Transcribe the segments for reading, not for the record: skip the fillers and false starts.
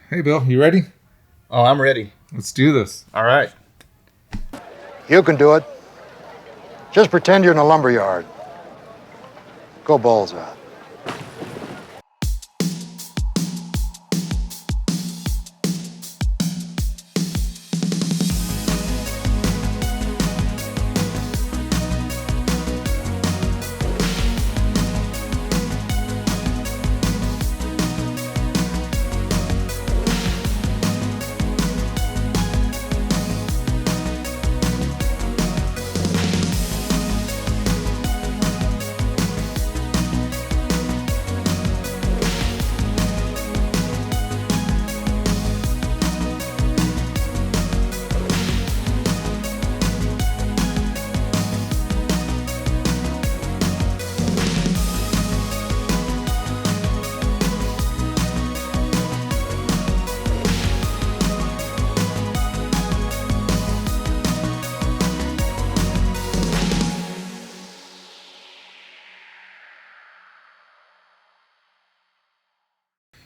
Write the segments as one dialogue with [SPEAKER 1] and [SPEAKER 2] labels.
[SPEAKER 1] Hey, Bill, you ready?
[SPEAKER 2] Oh, I'm ready.
[SPEAKER 1] Let's do this.
[SPEAKER 2] All right.
[SPEAKER 3] You can do it. Just pretend you're in a lumber yard. Go balls out.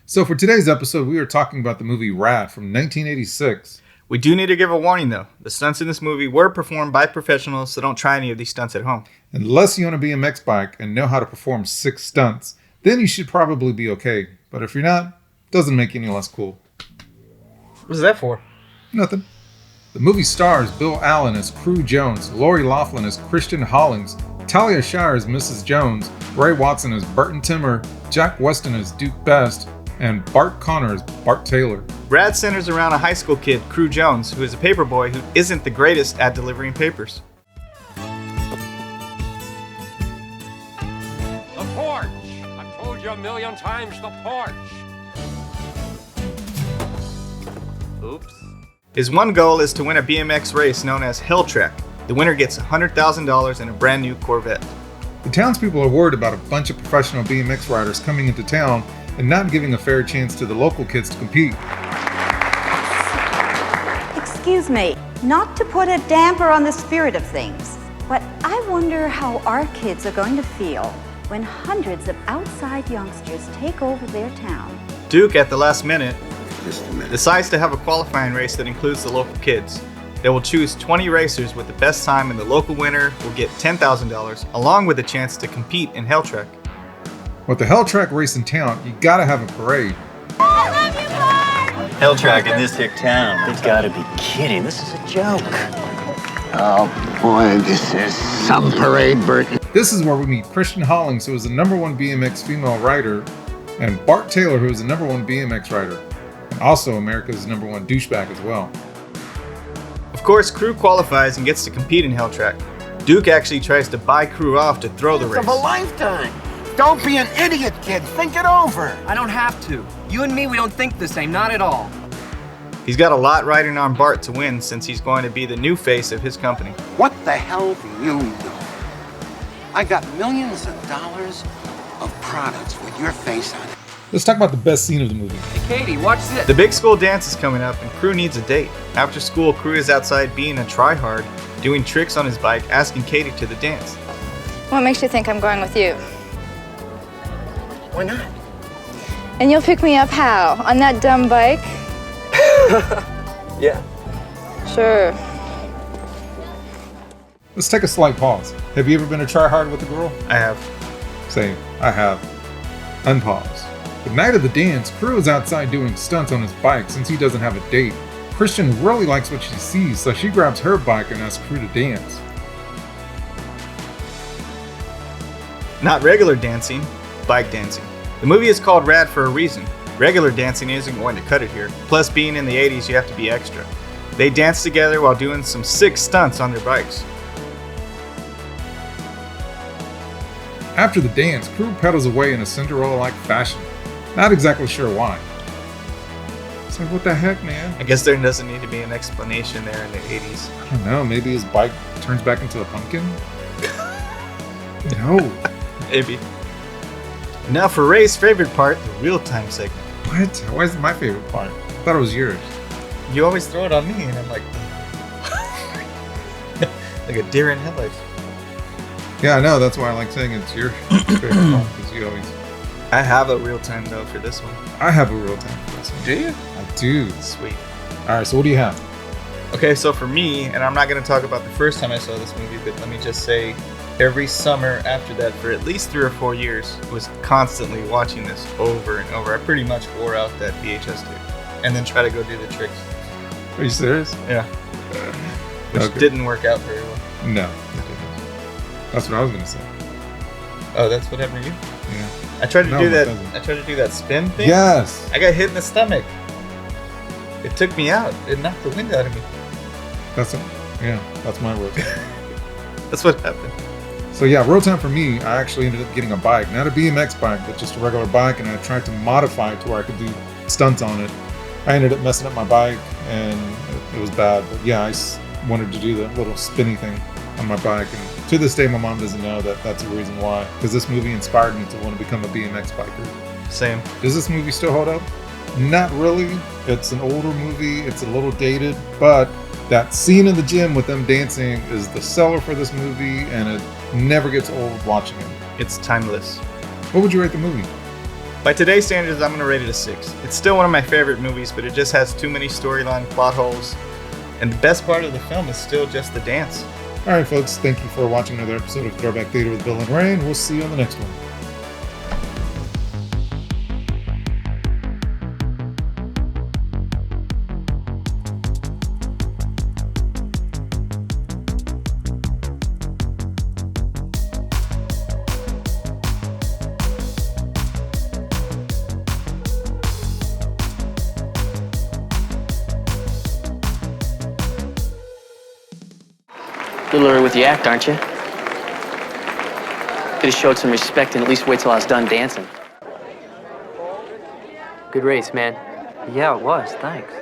[SPEAKER 1] So for today's episode, we are talking about the movie RAD from 1986.
[SPEAKER 2] We do need to give a warning, though. The stunts in this movie were performed by professionals, so don't try any of these stunts at home.
[SPEAKER 1] Unless you own a BMX bike and know how to perform 6 stunts, then you should probably be okay. But if you're not, it doesn't make you any less cool.
[SPEAKER 2] What's that for?
[SPEAKER 1] Nothing. The movie stars Bill Allen as Crew Jones, Lori Loughlin as Christian Hollings, Talia Shire as Mrs. Jones, Ray Watson as Burton Timmer, Jack Weston as Duke Best, and Bart Connor as Bart Taylor.
[SPEAKER 2] RAD centers around a high school kid, Crew Jones, who is a paperboy who isn't the greatest at delivering papers.
[SPEAKER 4] The porch! I've told you a million times, the porch! Oops.
[SPEAKER 2] His one goal is to win a BMX race known as Hell Track. The winner gets $100,000 and a brand new Corvette.
[SPEAKER 1] The townspeople are worried about a bunch of professional BMX riders coming into town and not giving a fair chance to the local kids to compete.
[SPEAKER 5] Excuse me, not to put a damper on the spirit of things, but I wonder how our kids are going to feel when hundreds of outside youngsters take over their town.
[SPEAKER 2] Duke, at the last minute, decides to have a qualifying race that includes the local kids. They will choose 20 racers with the best time, and the local winner will get $10,000, along with a chance to compete in Hell Track.
[SPEAKER 1] With the Hell Track race in town, you gotta have a parade.
[SPEAKER 5] I love you, Bart!
[SPEAKER 6] Hell Track in this hick town. They've got to be kidding. This is a joke.
[SPEAKER 7] Oh boy, this is some parade, Bert.
[SPEAKER 1] This is where we meet Christian Hollings, who is the #1 BMX female rider, and Bart Taylor, who is the #1 BMX rider, and also America's #1 douchebag as well.
[SPEAKER 2] Of course, Crew qualifies and gets to compete in Hell Track. Duke actually tries to buy Crew off to throw the race.
[SPEAKER 7] Of a lifetime. Don't be an idiot, kid. Think it over.
[SPEAKER 8] I don't have to. You and me, we don't think the same, not at all.
[SPEAKER 2] He's got a lot riding on Bart to win since he's going to be the new face of his company.
[SPEAKER 7] What the hell do you know? I got millions of dollars of products with your face on it.
[SPEAKER 1] Let's talk about the best scene of the movie.
[SPEAKER 8] Hey, Katie, watch this.
[SPEAKER 2] The big school dance is coming up and Crew needs a date. After school, Crew is outside being a tryhard, doing tricks on his bike, asking Katie to the dance.
[SPEAKER 9] What makes you think I'm going with you?
[SPEAKER 7] Why not?
[SPEAKER 9] And you'll pick me up how? On that dumb bike?
[SPEAKER 8] Yeah.
[SPEAKER 9] Sure.
[SPEAKER 1] Let's take a slight pause. Have you ever been a tryhard with a girl?
[SPEAKER 2] I have.
[SPEAKER 1] Same. I have. Unpause. The night of the dance, Crew is outside doing stunts on his bike since he doesn't have a date. Christian really likes what she sees, so she grabs her bike and asks Crew to dance.
[SPEAKER 2] Not regular dancing, bike dancing. The movie is called RAD for a reason. Regular dancing isn't going to cut it here. Plus, being in the 80s, you have to be extra. They dance together while doing some sick stunts on their bikes.
[SPEAKER 1] After the dance, Crew pedals away in a Cinderella-like fashion. Not exactly sure why. It's like, what the heck, man?
[SPEAKER 2] I guess there doesn't need to be an explanation there in the 80s.
[SPEAKER 1] I don't know, maybe his bike turns back into a pumpkin? No.
[SPEAKER 2] Maybe. Now for Ray's favorite part, the real-time segment.
[SPEAKER 1] What? Why is it my favorite part? I thought it was yours.
[SPEAKER 2] You always throw it on me, and I'm like... like a deer in headlights.
[SPEAKER 1] Yeah, I know. That's why I like saying it's your favorite part, because you always
[SPEAKER 2] I have a real time though for this one.
[SPEAKER 1] I have a real time for this one.
[SPEAKER 2] Do you?
[SPEAKER 1] I do.
[SPEAKER 2] Sweet.
[SPEAKER 1] All right, so what do you have?
[SPEAKER 2] Okay, so for me, and I'm not going to talk about the first time I saw this movie, but let me just say, every summer after that, for at least 3 or 4 years, was constantly watching this over and over. I pretty much wore out that VHS tape, and then try to go do the tricks.
[SPEAKER 1] Are you serious?
[SPEAKER 2] Yeah. Which didn't work out very well.
[SPEAKER 1] No, it didn't. That's what I was going to say.
[SPEAKER 2] Oh, that's what happened to you?
[SPEAKER 1] Yeah.
[SPEAKER 2] I tried to do that.
[SPEAKER 1] doesn't.
[SPEAKER 2] I tried to do that spin thing.
[SPEAKER 1] Yes.
[SPEAKER 2] I got hit in the stomach. It took me out. It knocked the wind out of me.
[SPEAKER 1] That's my real time.
[SPEAKER 2] That's what happened.
[SPEAKER 1] So yeah, real time for me, I actually ended up getting a bike. Not a BMX bike, but just a regular bike, and I tried to modify it to where I could do stunts on it. I ended up messing up my bike, and it was bad. But yeah, I wanted to do the little spinny thing on my bike, and to this day, my mom doesn't know that that's the reason why. Because this movie inspired me to want to become a BMX biker.
[SPEAKER 2] Same.
[SPEAKER 1] Does this movie still hold up? Not really. It's an older movie. It's a little dated, but that scene in the gym with them dancing is the seller for this movie, and it never gets old watching it.
[SPEAKER 2] It's timeless.
[SPEAKER 1] What would you rate the movie?
[SPEAKER 2] By today's standards, I'm going to rate it a 6. It's still one of my favorite movies, but it just has too many storyline plot holes. And the best part of the film is still just the dance.
[SPEAKER 1] All right, folks. Thank you for watching another episode of Throwback Theater with Bill and Rey, and we'll see you on the next one.
[SPEAKER 10] A little early with the act, aren't you? Could have showed some respect and at least wait till I was done dancing.
[SPEAKER 8] Good race, man. Yeah, it was. Thanks.